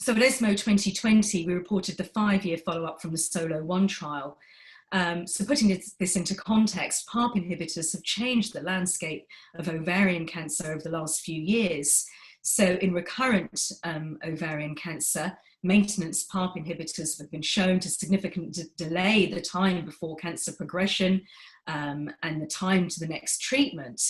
So at ESMO 2020, we reported the 5-year follow-up from the SOLO-1 trial. So putting this into context, PARP inhibitors have changed the landscape of ovarian cancer over the last few years. So in recurrent ovarian cancer, maintenance PARP inhibitors have been shown to significantly delay the time before cancer progression and the time to the next treatment.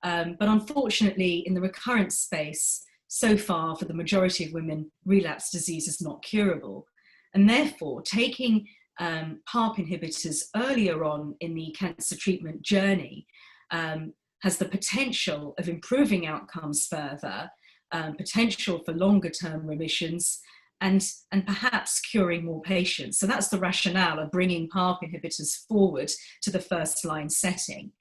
But unfortunately, in the recurrent space, so far for the majority of women, relapse disease is not curable. And therefore, taking PARP inhibitors earlier on in the cancer treatment journey has the potential of improving outcomes further, potential for longer term remissions, and perhaps curing more patients. So that's the rationale of bringing PARP inhibitors forward to the first line setting.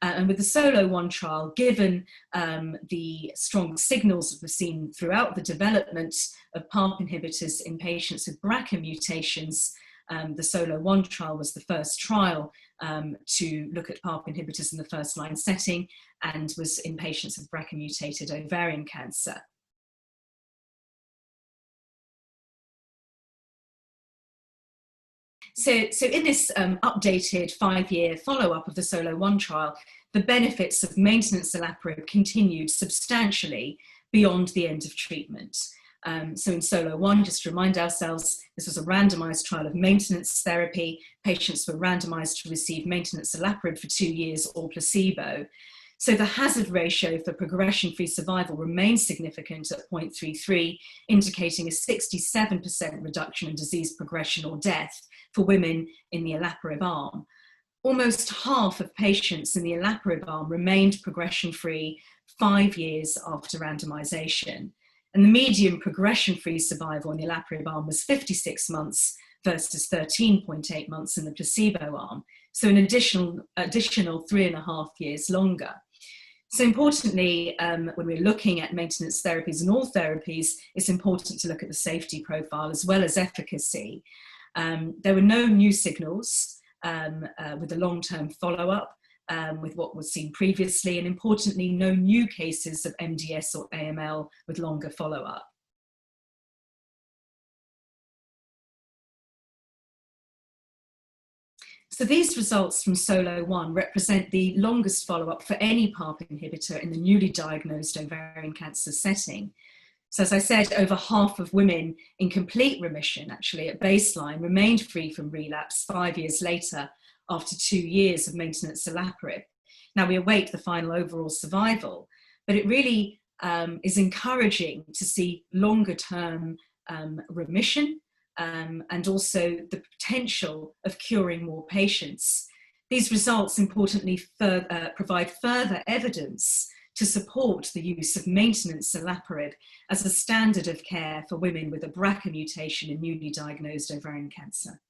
And with the SOLO-1 trial, given the strong signals that we've seen throughout the development of PARP inhibitors in patients with BRCA mutations, the SOLO-1 trial was the first trial to look at PARP inhibitors in the first line setting and was in patients with BRCA-mutated ovarian cancer. So in this updated 5-year follow-up of the SOLO-1 trial, the benefits of maintenance olaparib continued substantially beyond the end of treatment. So in SOLO-1, just to remind ourselves, this was a randomized trial of maintenance therapy. Patients were randomized to receive maintenance olaparib for 2 years or placebo. So the hazard ratio for progression-free survival remains significant at 0.33, indicating a 67% reduction in disease progression or death for women in the olaparib arm. Almost half of patients in the olaparib arm remained progression-free 5 years after randomization. And the median progression-free survival in the olaparib arm was 56 months versus 13.8 months in the placebo arm. So an additional 3.5 years longer. So importantly, when we're looking at maintenance therapies and all therapies, it's important to look at the safety profile as well as efficacy. There were no new signals with the long-term follow-up with what was seen previously, and importantly, no new cases of MDS or AML with longer follow-up. So these results from SOLO-1 represent the longest follow-up for any PARP inhibitor in the newly diagnosed ovarian cancer setting. So as I said, over half of women in complete remission, actually at baseline, remained free from relapse 5 years later after 2 years of maintenance olaparib. Now we await the final overall survival, but it really is encouraging to see longer term remission and also the potential of curing more patients. These results, importantly, provide further evidence to support the use of maintenance olaparib as a standard of care for women with a BRCA mutation in newly diagnosed ovarian cancer.